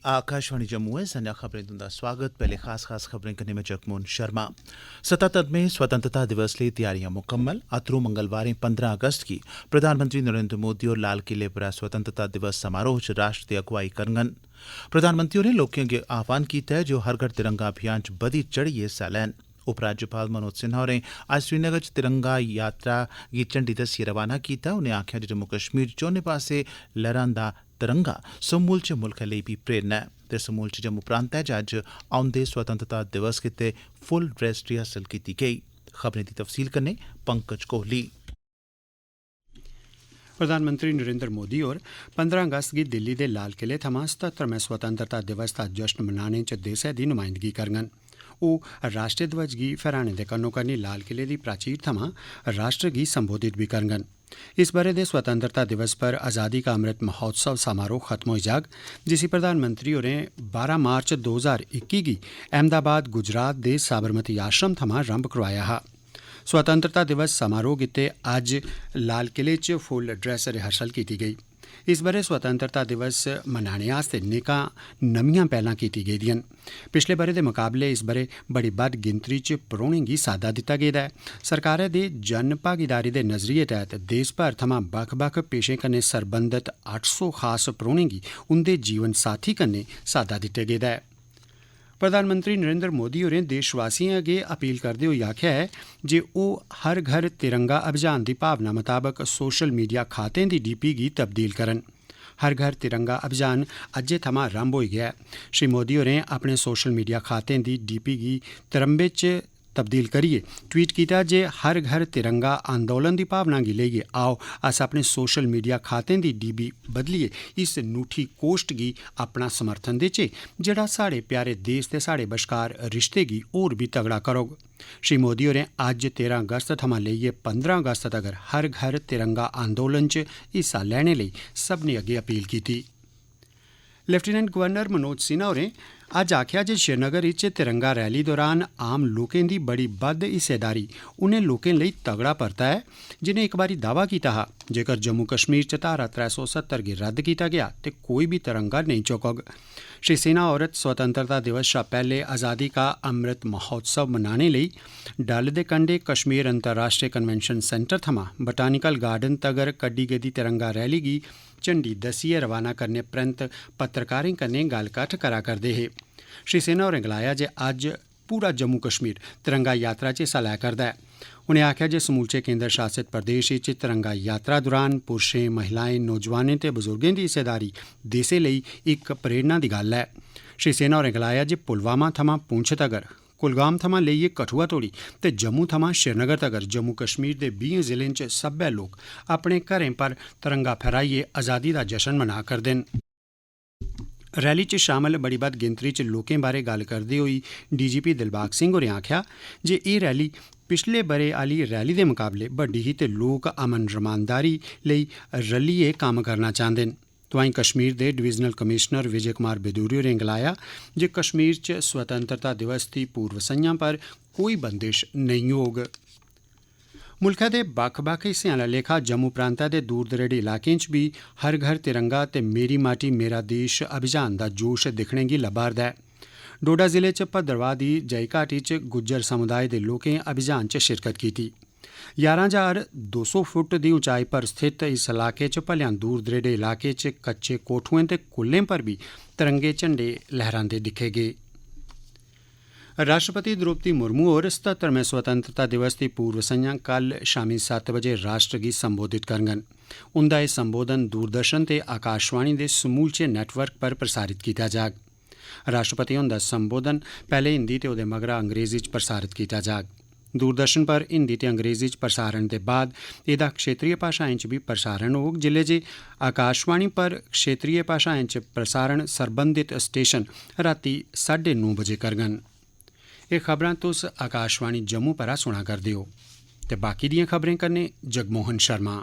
आकाशवाणी जम्मू है संजा खबरें तुंदा स्वागत। पहले खास खबरें करने में जगमोहन शर्मा। 77वें स्वतंत्रता दिवस लेई तैयारियां मुकम्मल। अतरू मंगलवारें 15 अगस्त गी प्रधानमंत्री नरेंद्र मोदी होर लाल किले पर स्वतंत्रता दिवस समारोह च राष्ट्र दी अगुवाई करङन। प्रधानमंत्री होरें लोकें अग्गे आह्वान कीता ऐ जे ओह हर घर तिरंगा अभियान च बधी चढ़ियै हिस्सा लैन। उपराज्यपाल मनोज सिन्हा होरें अज्ज श्रीनगर च तिरंगा यात्रा गी झंडी दस्सियै रवाना कीता। उनें आखेआ जे जम्मू कश्मीर च चौने पास्से लहरांदा तिरंगा समूलचे मुल्खै लेई बी प्रेरणा ऐ ते समूलचे जम्मू प्रांतै च अज्ज औंदे स्वतंत्रता दिवस गित्ते फुल ड्रेस रिहर्सल कीती गेई। खबरें दी तफसील कन्नै पंकज कोहली। प्रधानमंत्री नरेंद्र मोदी होर 15 अगस्त गी दिल्ली दे लाल किले थमां 77वें स्वतंत्रता दिवस दा जश्न मनाने च देसै दी नुमाइंदगी करङन। ओह् राष्ट्रीय ध्वज गी फहराने दे कन्नो कन्नी लाल किले दी प्राचीर थमां राष्ट्र गी संबोधित बी करङन। इस ब'रे दे स्वतंत्रता दिवस पर आज़ादी का अमृत महोत्सव समारोह खत्म होई जाग, जिसी प्रधानमंत्री होरें 12 मार्च 2021 गी अहमदाबाद गुजरात दे साबरमती आश्रम थमां रंभ करोआया हा। स्वतंत्रता दिवस समारोह गित्ते अज्ज लाल किले च फुल ड्रेस रिहर्सल कीती गेई। इस ब'रे स्वतंत्रता दिवस मनाने आस्तै नेकां नमियां पैह्लां कीती गेदियां न। पिछले ब'रे दे मुकाबले इस ब'रे बड़ी बद्ध गिनतरी च परौह्नें गी साद्दा दित्ता गेदा ऐ। सरकारै दे जन भागीदारी दे नजरिये तैह्त देश भर थमां बक्ख बक्ख पेशें कन्नै सरबंधत 800 खास परौह्नें गी उंदे जीवन साथी कन्नै साद्दा दित्ता गेदा ऐ। प्रधानमंत्री नरेंद्र मोदी होरें देशवासियें अग्गे अपील करदे होई आखेआ ऐ जे ओह् हर घर तिरंगा अभियान दी भावना मताबक सोशल मीडिया खातें दी डीपी गी तब्दील करन। हर घर तिरंगा अभियान अज्जै थमां रंभ होई गेआ ऐ। श्री मोदी होरें अपने सोशल मीडिया खातें दी डीपी गी तिरंबे च तब्दील करियै ट्वीट कीता जे हर घर तिरंगा आंदोलन दी भावना गी लेइयै आओ अस अपने सोशल मीडिया खातें दी डीपी बदलियै इस नूठी कोश्ट गी अपना समर्थन देचै जेह्ड़ा साढ़े प्यारे देश ते साढ़े बश्कार रिश्ते गी होर बी तगड़ा करोग। श्री मोदी होरें अज्ज 13 अगस्त थमां लेइयै 15 अगस्त तगर हर घर तिरंगा आंदोलन च हिस्सा लैने लेई सभनें अग्गे अपील कीती। लेफ्टिनेंट गवर्नर मनोज सिन्हा होरें अज्ज आखेआ जे श्रीनगर च तिरंगा रैली दौरान आम लोकें दी बड़ी बद्ध हिस्सेदारी उनें लोकें लेई तगड़ा परता ऐ जिनें इक बारी दावा कीता हा जेकर जम्मू कश्मीर च धारा 370 गी रद्द कीता गेआ ते कोई बी तिरंगा नेईं चुकोग। श्री सिन्हा होर स्वतंत्रता दिवस शा पैह्ले आज़ादी का अमृत महोत्सव मनाने लेई डल दे कंढे कश्मीर अंतर्राष्ट्रीय कन्वेंशन सेंटर थमां बटानिकल गार्डन तगर कड्डी गेदी तिरंगा रैली गी झंडी दस्सियै रवाना करने परैंत पत्रकारें कन्नै गल्लकत्थ करा करदे हे। श्री सिन्हा होरें गलाया जे अज्ज पूरा जम्मू कश्मीर तिरंगा यात्रा च हिस्सा लै करदा ऐ। उनें आखेआ जे समूलचे केंद्र शासित प्रदेश च तिरंगा यात्रा दौरान पुरुषें, महिलाएं, नौजवानें ते बजुर्गें दी हिस्सेदारी देसै लेई इक प्रेरणा दी गल्ल ऐ। श्री सिन्हा होरें गलाया जे पुलवामा थमां पुंछ तगर, कुलगाम थमां लेइयै कठुआ तोड़ी ते जम्मू थमां श्रीनगर तगर जम्मू कश्मीर दे 20 जिलें च सब्बै लोक अपने घरें पर तिरंगा फहराइयै आज़ादी दा जश्न मना करदे न। रैली च शामल बड़ी बद्ध गिनतरी च लोकें बारै गल्ल करदे होई डीजीपी दिलबाग सिंह होरें आखेआ जे एह् रैली पिछले ब'रे आह्ली रैली दे मुकाबले बड्डी ही ते लोक अमन रमानदारी लेई रलियै कम्म करना चांह्दे न। तोआईं कश्मीर दे डिवीजनल कमिशनर विजय कुमार बेदूरी होरें गलाया जे कश्मीर च स्वतंत्रता दिवस दी पूर्व संञा पर कोई बंदिश नेईं होग। मुल्खै दे बक्ख बक्ख हिस्सें आह्ला लेखा जम्मू प्रांतै दे दूर दरेडे इलाकें च बी हर घर तिरंगा ते मेरी माटी मेरा देश अभियान दा जोश दिक्खने गी लब्भा'रदा ऐ। डोडा जिले च भद्रवाह दी जई घाटी च गुज्जर समुदाय दे लोकें अभियान च शिरकत कीती। 11,200 फुट दी उचाई पर स्थित इस इलाके च भलेआं दूर दरेडे इलाके च कच्चे कोठुएं ते कुल्लें पर बी तिरंगे झंडे लहरांदे दिक्खे गे। राष्ट्रपति द्रौपदी मुर्मू होर 77वें स्वतंत्रता दिवस दी पूर्व संञा कल शामीं 7 बजे राष्ट्र गी संबोधित करङन। उंदा एह् संबोधन दूरदर्शन ते आकाशवाणी दे समूलचे नेटवर्क पर प्रसारित कीता जाग। राष्ट्रपति हुंदा संबोधन पैह्ले हिंदी ते ओह्दे मगरा अंग्रेजी च प्रसारित कीता जाग। दूरदर्शन पर हिंदी ते अंग्रेजी च प्रसारण दे बाद एह्दा क्षेत्रीय भाषाएं च बी प्रसारण होग, जिल्ले जे आकाशवाणी पर क्षेत्रीय भाषाएं च प्रसारण सरबंधित स्टेशन रातीं 9:30 बजे करङन। एह् खबरां तुस आकाशवाणी जम्मू परा सुना करदे हो ते बाकी दियां खबरें कन्नै जगमोहन शर्मा।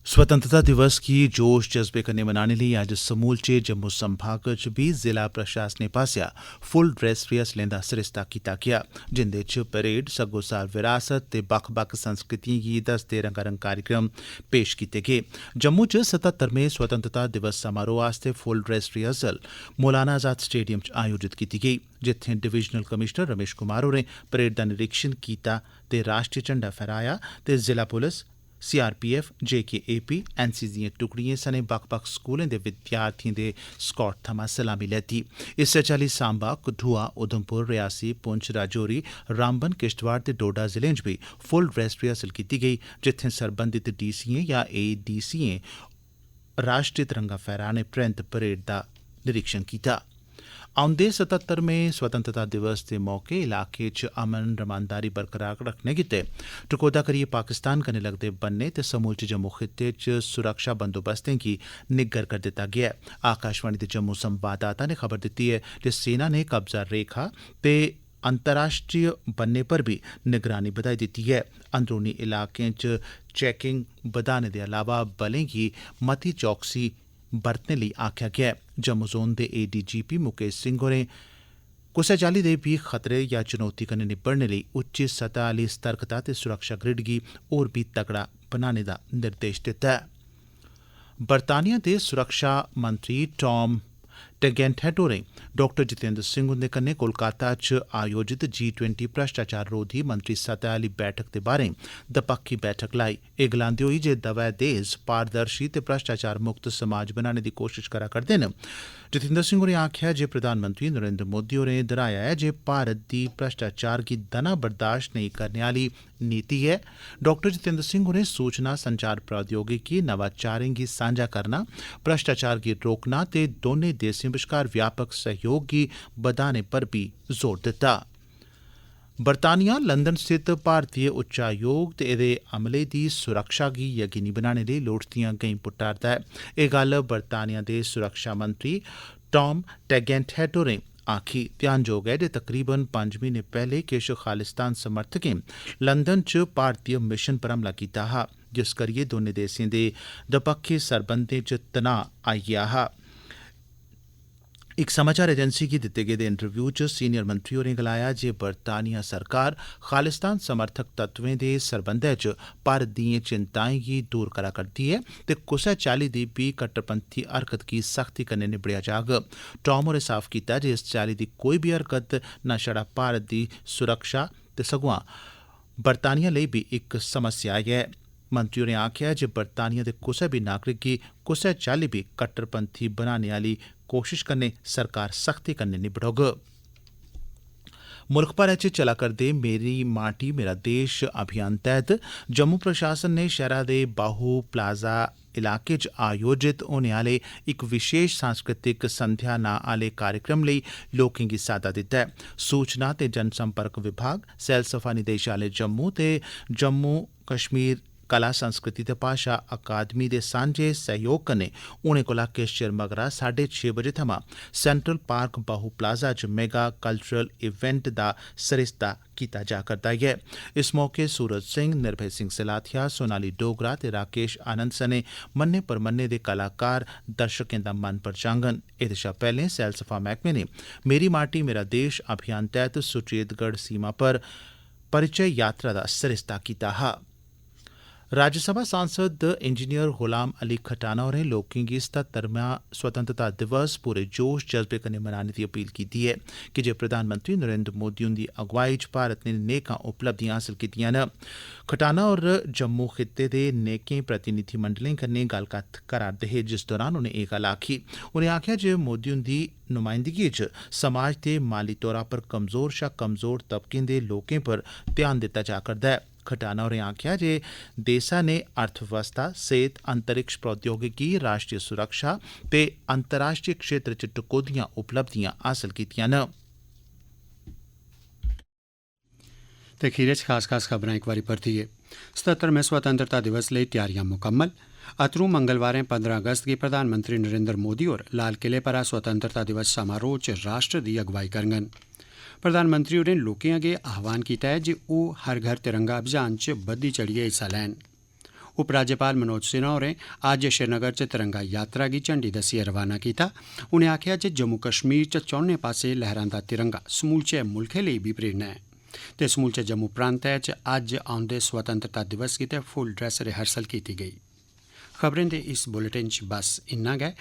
स्वतंत्रता दिवस गी जोश जज्बे कन्नै मनाने लेई अज्ज समूलचे जम्मू संभाग च बी जिला प्रशासने पास्सेआ फुल ड्रेस रिहर्सलें दा सरिस्ता कीता गेआ, जिंदे च परेड, सग्गोसार विरासत ते बक्ख-बक्ख संस्कृतियें गी दसदे रंगारंग कार्यक्रम पेश कीते गे। जम्मू च 77वें स्वतंत्रता दिवस समारोह आस्तै फुल dress rehearsal Maulana Azad stadium च आयोजित कीती गेई, जित्थें डिवीजनल कमिशनर रमेश कुमार होरें परेड दा निरीक्षण कीता ते राष्ट्रीय झंडा फहराया ते जिला पुलिस, CRPF, JKAP, NCC दिएं टुकड़ियें सने बक्ख-बक्ख स्कूलें दे विद्यार्थियें दे स्कॉट थमां सलामी लैती। इस्सै चाल्ली सांबा, कठुआ, उधमपुर, रियासी, पुंछ, राजौरी, रामबन, किश्तवाड़ ते डोडा जिलें च बी फुल ड्रेस रिहर्सल कीती गेई, जित्थें सरबंधित DCएं या ADCएं राष्ट्रीय तिरंगा फहराने परैंत परेड दा निरीक्षण कीता। औंदे 77वें स्वतंत्रता दिवस दे मौके इलाके च अमन रमानदारी बरकरार रखने गित्तै टकोह्दा करियै पाकिस्तान कन्नै लगदे बन्ने ते समूलचे जम्मू खित्ते च सुरक्षा बंदोबस्तें गी निग्गर करी दित्ता गेआ ऐ। आकाशवाणी दे जम्मू संवाददाता ने खबर दित्ती ऐ जे सेना ने कब्जा रेखा ते अंतर्राष्ट्रीय बन्ने पर बी निगरानी बधाई दित्ती ऐ। अंदरूनी इलाकें च चैकिंग बधाने दे अलावा बलें गी मती चौकसी बरतने लेई आखेआ गेआ ऐ। जम्मू जोन दे ADGP मुकेश सिंह होरें कुसै चाल्ली दे बी खतरे या चुनौती कन्नै निब्बड़ने लेई उच्ची सतह आह्ली सतर्कता ते सुरक्षा ग्रिड गी होर बी तगड़ा बनाने दा निर्देश दित्ता ऐ। बरतानिया दे सुरक्षा मंत्री टॉम टेगेंटहेड होरें डॉ जितेंद्र सिंह हुंदे कन्नै कोलकाता च आयोजित G20 भ्रष्टाचार रोधी मंत्री सतह आह्ली बैठक दे बारे दपक्खी बैठक लाई। एह् गलांदे होई जे दवै देश पारदर्शी ते भ्रष्टाचार मुक्त समाज बनाने दी कोशश करा करदे न। जितेंद्र सिंह होरें आखेआ जे प्रधानमंत्री नरेंद्र मोदी होरें दर्हाया ऐ जे भारत दी भ्रष्टाचार गी दना बर्दाश्त नेईं करने आह्ली नीति ऐ। डॉ जितेंद्र सिंह होरें सूचना संचार प्रौद्योगिकी, नवाचारें गी सांझा करना, भ्रष्टाचार गी रोकना ते दौनें देशें बश्कार व्यापक सहयोग गी बधाने पर भी जोर दित्ता। बरतानिया लंदन स्थित भारतीय उच्चायोग ते एह्दे अमले दी सुरक्षा गी यकीनी बनाने लेई लोड़चदियां गैईं पुट्टा'रदा ऐ। एह् गल्ल बरतानिया दे सुरक्षा मंत्री टॉम टेगेंटहेड होरें आखी। ध्यानजोग ऐ जे तकरीबन 5 म्हीने पैह्ले किश खालिस्तान समर्थकें लंदन च भारतीय मिशन पर हमला कीता हा, जिस करियै दौनें देशें दे दपक्खी सरबंधें च तनाऽ आई गेआ हा। इक समाचार एजेंसी गी दित्ते गेदे इंटरव्यू च सीनियर मंत्री होरें गलाया जे बरतानिया सरकार खालिस्तान समर्थक तत्वें दे सरबंधै च भारत दिएं चिंताएं गी दूर करा करदी ऐ ते कुसै चाल्ली दी बी कट्टरपंथी हरकत गी सख्ती कन्नै निबड़ेआ जाग। टॉम होरें साफ कीता जे इस चाल्ली दी कोई बी हरकत न छड़ा भारत दी सुरक्षा ते सगुआं बरतानिया लेई बी इक समस्या ऐ। मंत्री होरें आखेआ जे बरतानिया दे कुसै बी नागरिक गी कुसै चाल्ली बी कट्टरपंथी बनाने आह्ली कोशिश कन्नै सरकार सख्ती कन्नै निबड़ोग। मुल्ख भरै च चला करदे मेरी माटी मेरा देश अभियान तैह्त जम्मू प्रशासन ने शैह्रा दे बाहू प्लाजा इलाके च आयोजित होने आह्ले इक विशेष सांस्कृतिक संध्या नां आह्ले कार्यक्रम लेई लोकें गी साद्दा दित्ता ऐ। सूचना ते जनसंपर्क विभाग, सैलसफा निदेशालय जम्मू ते जम्मू कश्मीर कला संस्कृति ते भाशा अकादमी दे सांझे सहयोग कन्नै हुणे कोला किश चिर मगरा 6:30 बजे थमां सेंट्रल पार्क बाहू प्लाजा च मेगा कल्चरल इवेंट दा सरिस्ता कीता जा करदा ऐ। इस मौके सूरज सिंह, निर्भय सिंह सलाथिया, सोनाली डोगरा ते राकेश आनंद सने मन्ने परमन्ने दे कलाकार दर्शकें दा मन परचाङन। एह्दे शा पैह्लें सैलसफा मैह्कमे ने मेरी माटी मेरा देश अभियान तैह्त सुचेतगढ़ सीमा पर परिचय यात्रा दा सरिस्ता कीता हा। राज्यसभा सांसद इंजीनियर गुलाम अली खटाना होरें लोकें गी 77वां स्वतंत्रता दिवस पूरे जोश जज्बे कन्नै मनाने दी अपील कीती ऐ कि जे प्रधानमंत्री नरेंद्र मोदी हुंदी अगुवाई च भारत ने नेकां उपलब्धियां हासल कीतियां न। खटाना होर जम्मू खित्ते दे नेकें प्रतिनिधिमंडलें कन्नै गल्लकत्थ करा'रदे हे, जिस दौरान उनें एह् गल्ल आखी। उनें आखेआ जे मोदी हुंदी नुमाइंदगी च समाज दे माली तौरा पर कमजोर शा कमजोर तबकें दे लोकें पर ध्यान दित्ता जा करदा ऐ। खटाना होरें आखेआ जे देसा ने अर्थव्यवस्था, सेहत, अंतरिक्ष प्रौद्योगिकी, राष्ट्रीय सुरक्षा ते अंतर्राष्ट्रीय क्षेत्र च टकोह्दियां उपलब्धियां हासल कीतियां न। ते खीरे च खास खबरां इक बारी परतियै। 77वें स्वतंत्रता दिवस लेई त्यारियां मुकम्मल। अतरू मंगलवारें 15 अगस्त गी प्रधानमंत्री नरेंद्र मोदी होर लाल किले पर स्वतंत्रता दिवस समारोह च राष्ट्र दी अगुवाई करङन। प्रधानमंत्री होरें लोकें अग्गे आह्वान कीता ऐ जे ओह् हर घर तिरंगा अभियान च बद्धी चढ़ियै हिस्सा लैन। उपराज्यपाल मनोज सिन्हा होरें अज्ज श्रीनगर च तिरंगा यात्रा गी झंडी दस्सियै रवाना कीता। उनें आखेआ जे जम्मू कश्मीर च चौने पास्से लहरांदा तिरंगा समूलचे मुल्खै लेई बी प्रेरणा ऐ ते समूलचे जम्मू प्रांतै च अज्ज औंदे स्वतंत्रता दिवस गितै फुल ड्रेस रिहर्सल कीती गेई। खबरें दे इस बुलेटिन च बस इन्ना गै।